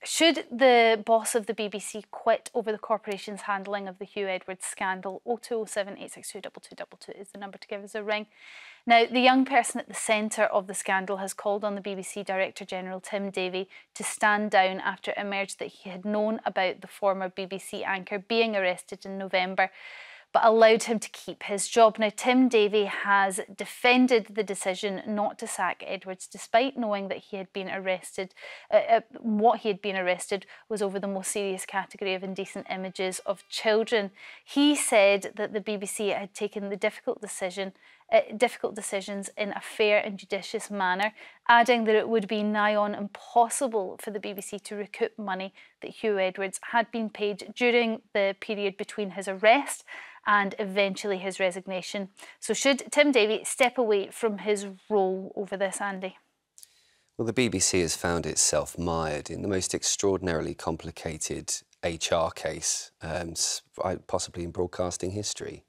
Should the boss of the BBC quit over the corporation's handling of the Huw Edwards scandal? 0207 862 2222 is the number to give us a ring. Now, the young person at the centre of the scandal has called on the BBC Director General Tim Davie to stand down after it emerged that he had known about the former BBC anchor being arrested in November, but allowed him to keep his job. Now, Tim Davie has defended the decision not to sack Edwards, despite knowing that he had been arrested. What he had been arrested was over the most serious category of indecent images of children. He said that the BBC had taken the difficult decisions in a fair and judicious manner, adding that it would be nigh on impossible for the BBC to recoup money that Huw Edwards had been paid during the period between his arrest and eventually his resignation. So should Tim Davie step away from his role over this, Andy? Well, the BBC has found itself mired in the most extraordinarily complicated HR case, possibly in broadcasting history.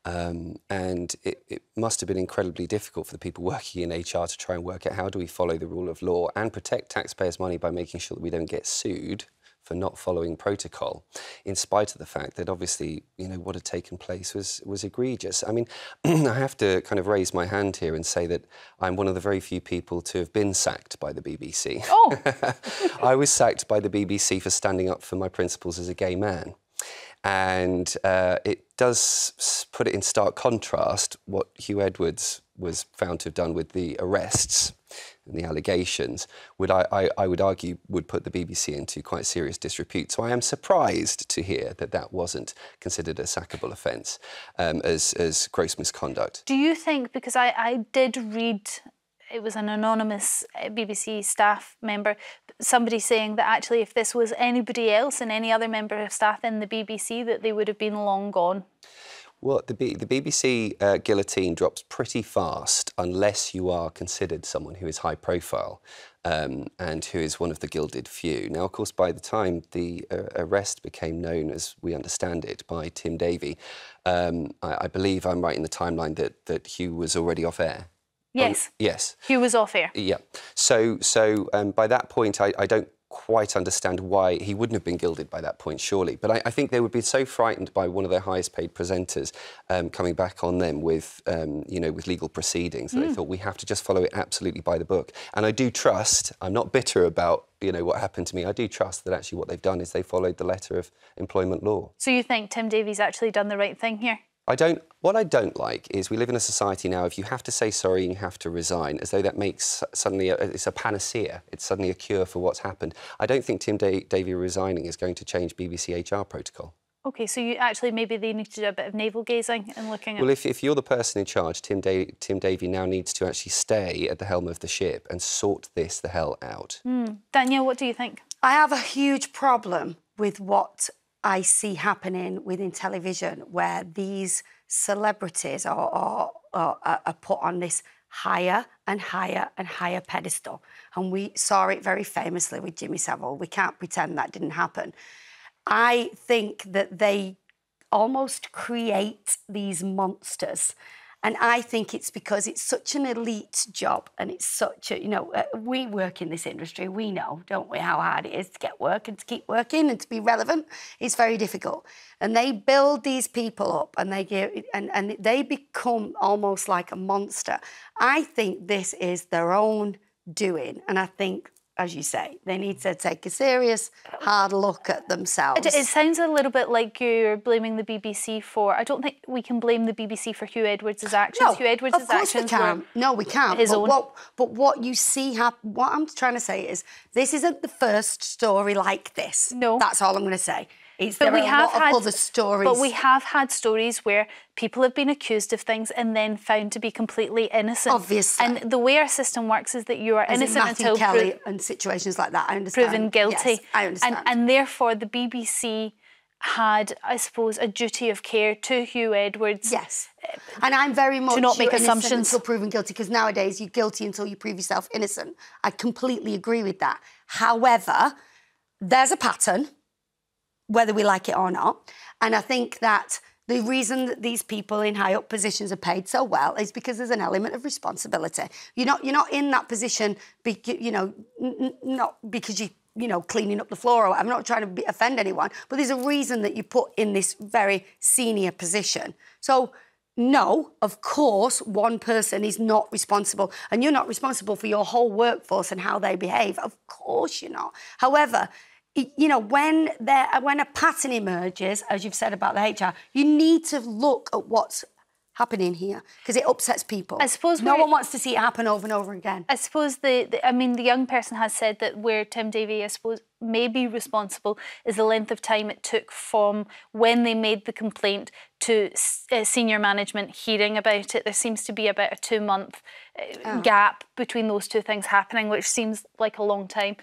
And it must have been incredibly difficult for the people working in HR to try and work out how do we follow the rule of law and protect taxpayers' money by making sure that we don't get sued for not following protocol, in spite of the fact that obviously, you know, what had taken place was egregious. I mean, I have to kind of raise my hand here and say that I'm one of the very few people to have been sacked by the BBC. Oh! I was sacked by the BBC for standing up for my principles as a gay man. And it does put it in stark contrast what Huw Edwards was found to have done with the arrests and the allegations, I would argue would put the BBC into quite serious disrepute. So I am surprised to hear that that wasn't considered a sackable offence as gross misconduct. Do you think, because I did read, it was an anonymous BBC staff member, somebody saying that actually if this was anybody else and any other member of staff in the BBC, that they would have been long gone? Well, the BBC guillotine drops pretty fast unless you are considered someone who is high profile and who is one of the gilded few. Now, of course, by the time the arrest became known, as we understand it, by Tim Davie, I believe I'm right in the timeline that Huw was already off air. Yes. Yes. Huw was off air. Yeah. So by that point, I don't quite understand why he wouldn't have been gilded by that point, surely. But I think they would be so frightened by one of their highest paid presenters coming back on them with, you know, with legal proceedings that they thought we have to just follow it absolutely by the book. And I do trust, I'm not bitter about, you know, what happened to me. I do trust that actually what they've done is they followed the letter of employment law. So you think Tim Davie's actually done the right thing here? What I don't like is we live in a society now, if you have to say sorry and you have to resign, as though that makes suddenly, it's a panacea, it's suddenly a cure for what's happened. I don't think Tim Davie resigning is going to change BBC HR protocol. OK, so you actually, maybe they need to do a bit of navel-gazing and looking at... Well, if you're the person in charge, Tim Davie now needs to actually stay at the helm of the ship and sort this the hell out. Danielle, what do you think? I have a huge problem with what I see happening within television, where these celebrities are put on this higher and higher and higher pedestal. And we saw it very famously with Jimmy Savile. We can't pretend that didn't happen. I think that they almost create these monsters. And I think it's because it's such an elite job and it's such a, you know, we work in this industry, we know, don't we, how hard it is to get work and to keep working and to be relevant. It's very difficult. And they build these people up and they give, and they become almost like a monster. I think this is their own doing. And I think, as you say, they need to take a serious, hard look at themselves. It sounds a little bit like you're blaming the BBC for... I don't think we can blame the BBC for Huw Edwards' actions. No, Huw Edwards' of course actions we can. No, we can't. But what you see happen... What I'm trying to say is, this isn't the first story like this. No. That's all I'm going to say. There are a lot of other stories. But we have had stories where people have been accused of things and then found to be completely innocent. Obviously. And the way our system works is that you are innocent until Kelly and situations like that. I understand. Proven guilty. Yes, I understand. And therefore the BBC had, I suppose, a duty of care to Huw Edwards. Yes. And I'm very much... To not make assumptions. Until proven guilty, because nowadays you're guilty until you prove yourself innocent. I completely agree with that. However, there's a pattern, whether we like it or not. And I think that the reason that these people in high up positions are paid so well is because there's an element of responsibility. You're not in that position, you know, not because you you know, cleaning up the floor. I'm not trying to offend anyone, but there's a reason that you put in this very senior position. So, no, of course, one person is not responsible, and you're not responsible for your whole workforce and how they behave. Of course you're not. However, you know, when a pattern emerges, as you've said about the HR, you need to look at what's happening here, because it upsets people. I suppose no one wants to see it happen over and over again. I suppose I mean, the young person has said that where Tim Davie, I suppose, may be responsible is the length of time it took from when they made the complaint to senior management hearing about it. There seems to be about a 2-month gap between those two things happening, which seems like a long time.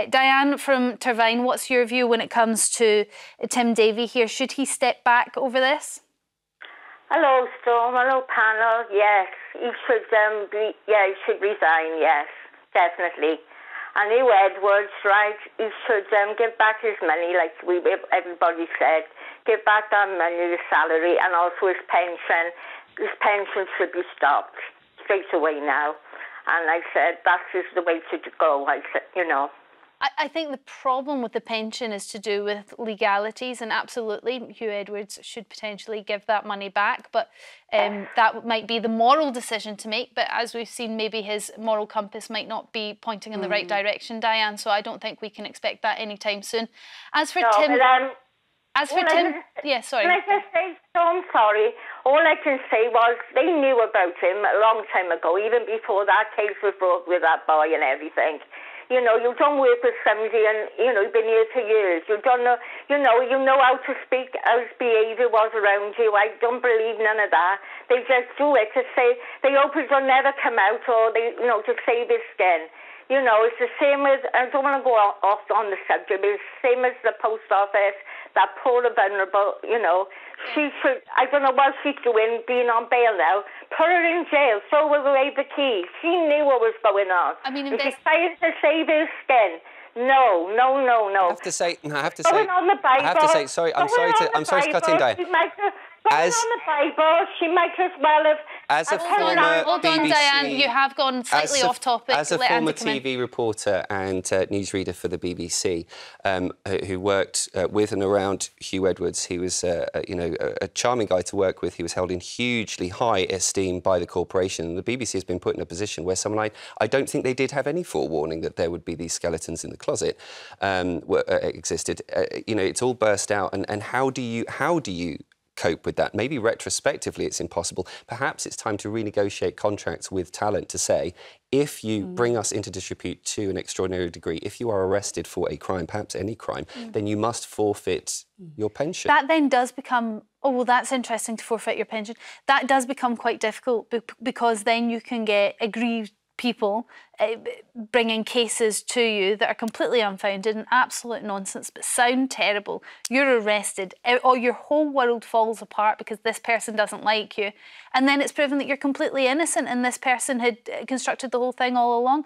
Diane from Turvine, what's your view when it comes to Tim Davie here? Should he step back over this? Hello, Storm. Hello, panel. Yes, he should he should resign. Yes, definitely. And Huw Edwards, right? He should give back his money, like everybody said. Give back that money, his salary, and also his pension. His pension should be stopped straight away now. And I said that's just the way to go. I said, you know. I think the problem with the pension is to do with legalities, and absolutely Huw Edwards should potentially give that money back, but that might be the moral decision to make. But as we've seen, maybe his moral compass might not be pointing in the right direction, Diane, so I don't think we can expect that anytime soon. As for Tim... Yeah, sorry. Can I just say, I'm sorry. All I can say was they knew about him a long time ago, even before that case was brought with that boy and everything. You know, you don't work with somebody and, you know, you've been here for years. You don't know, you know how to speak, how his behaviour was around you. I don't believe none of that. They just do it to say, they hope it'll never come out, or they, you know, to save his skin. You know, it's the same with, I don't want to go off on the subject, but it's the same as the post office, that poor vulnerable, you know. She should, I don't know what she's doing, being on bail now. Put her in jail, throw away the keys. She knew what was going on. I mean, if she's trying to save his skin, no. I have to say, sorry, I'm sorry to cut in, Diane. On the Bible, she might as well have... As a former Hold on, Diane, you have gone slightly off topic. As a former TV reporter and newsreader for the BBC, who worked with and around Huw Edwards, he was, a charming guy to work with. He was held in hugely high esteem by the corporation. And the BBC has been put in a position where someone I don't think they did have any forewarning that there would be these skeletons in the closet existed. It's all burst out. And how do you cope with that? Maybe retrospectively it's impossible. Perhaps it's time to renegotiate contracts with talent to say, if you bring us into disrepute to an extraordinary degree, if you are arrested for a crime, perhaps any crime, then you must forfeit your pension. That then does become, oh, well, that's interesting, to forfeit your pension. That does become quite difficult because then you can get aggrieved people bringing cases to you that are completely unfounded and absolute nonsense but sound terrible. You're arrested, or your whole world falls apart because this person doesn't like you, and then it's proven that you're completely innocent and this person had constructed the whole thing all along.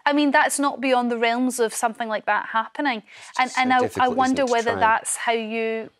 I mean, that's not beyond the realms of something like that happening. And I wonder whether that's how you...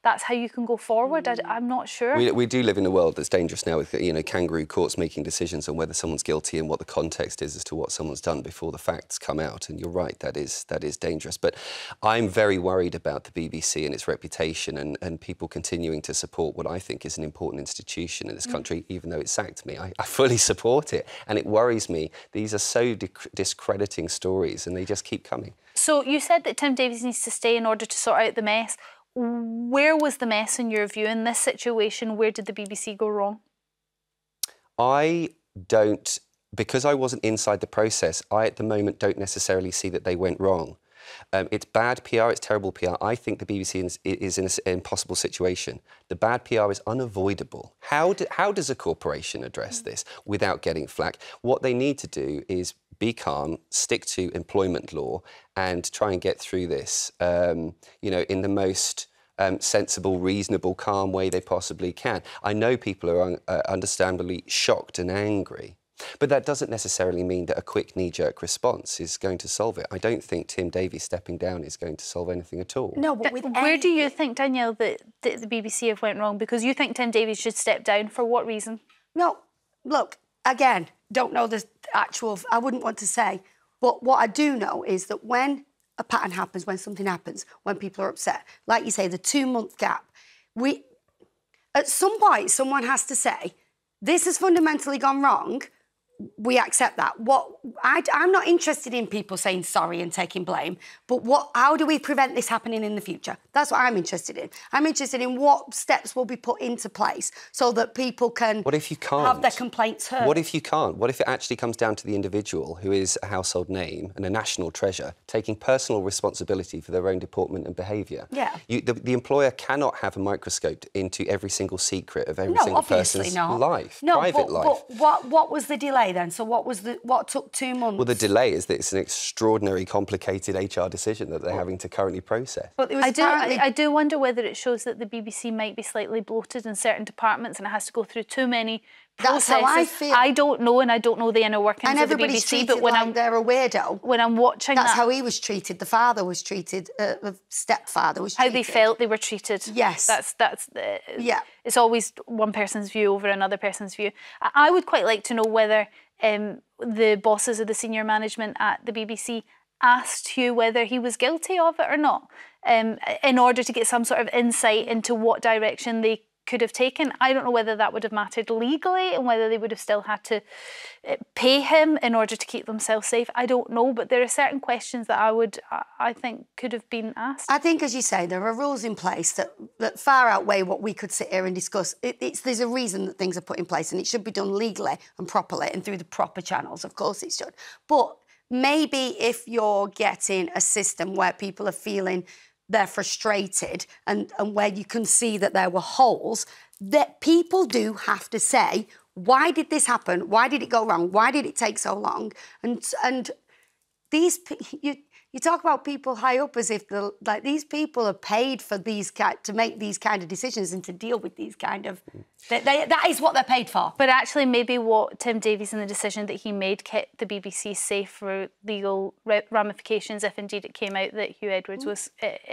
That's how you can go forward. I'm not sure. We do live in a world that's dangerous now with, kangaroo courts making decisions on whether someone's guilty and what the context is as to what someone's done before the facts come out. And you're right, that is dangerous. But I'm very worried about the BBC and its reputation and people continuing to support what I think is an important institution in this country, even though it sacked me. I fully support it. And it worries me. These are so discrediting stories and they just keep coming. So you said that Tim Davie needs to stay in order to sort out the mess. Where was the mess in your view in this situation? Where did the BBC go wrong? Because I wasn't inside the process, I at the moment don't necessarily see that they went wrong. It's bad PR, it's terrible PR. I think the BBC is in an impossible situation. The bad PR is unavoidable. How does a corporation address this without getting flack? What they need to do is be calm, stick to employment law and try and get through this, in the most sensible, reasonable, calm way they possibly can. I know people are understandably shocked and angry, but that doesn't necessarily mean that a quick knee-jerk response is going to solve it. I don't think Tim Davie stepping down is going to solve anything at all. No, but where do you think, Danielle, that the BBC have went wrong? Because you think Tim Davie should step down. For what reason? No, look, again, don't know the actual... I wouldn't want to say But what I do know is that when a pattern happens, when something happens, when people are upset, like you say, the 2-month gap, at some point, someone has to say, this has fundamentally gone wrong. We accept that. I'm not interested in people saying sorry and taking blame, but how do we prevent this happening in the future? That's what I'm interested in. I'm interested in what steps will be put into place so that people can What if you can't? Have their complaints heard. What if you can't? What if it actually comes down to the individual who is a household name and a national treasure taking personal responsibility for their own deportment and behaviour? Yeah. The employer cannot have a microscope into every single secret of every single person's life, private life. But what was the delay then? So what took 2 months? Well, the delay is that it's an extraordinary, complicated HR decision that they're having to currently process. But I do wonder whether it shows that the BBC might be slightly bloated in certain departments and it has to go through too many processes. That's how I feel. I don't know, and I don't know the inner workings and of the everybody's BBC. treated But when like they're a weirdo. When I'm watching that's how he was treated. The father was treated. The stepfather was treated. How they felt they were treated. Yes. Yeah. It's always one person's view over another person's view. I would quite like to know whether the bosses of the senior management at the BBC asked Huw whether he was guilty of it or not, in order to get some sort of insight into what direction they could have taken. I don't know whether that would have mattered legally and whether they would have still had to pay him in order to keep themselves safe. I don't know, but there are certain questions that I think could have been asked. I think, as you say, there are rules in place that far outweigh what we could sit here and discuss. There's a reason that things are put in place, and it should be done legally and properly and through the proper channels. Of course it should. But maybe if you're getting a system where people are feeling they're frustrated and where you can see that there were holes, that people do have to say, why did this happen? Why did it go wrong? Why did it take so long? And these, you talk about people high up as if these people are paid for to make these kind of decisions and to deal with these kind of... that is what they're paid for. But actually, maybe what Tim Davies and the decision that he made kept the BBC safe for legal ramifications if indeed it came out that Huw Edwards was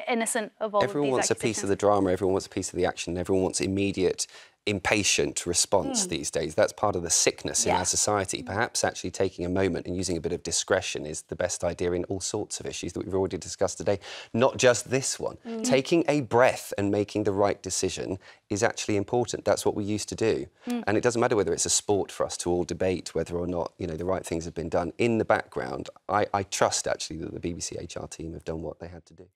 innocent of all of these Everyone wants a piece of the drama, everyone wants a piece of the action, everyone wants immediate, impatient response these days. That's part of the sickness in our society. Perhaps actually taking a moment and using a bit of discretion is the best idea in all sorts of issues that we've already discussed today, not just this one. Taking a breath and making the right decision is actually important. That's what we used to do. And it doesn't matter whether it's a sport for us to all debate whether or not, the right things have been done. In the background, I trust actually that the BBC HR team have done what they had to do.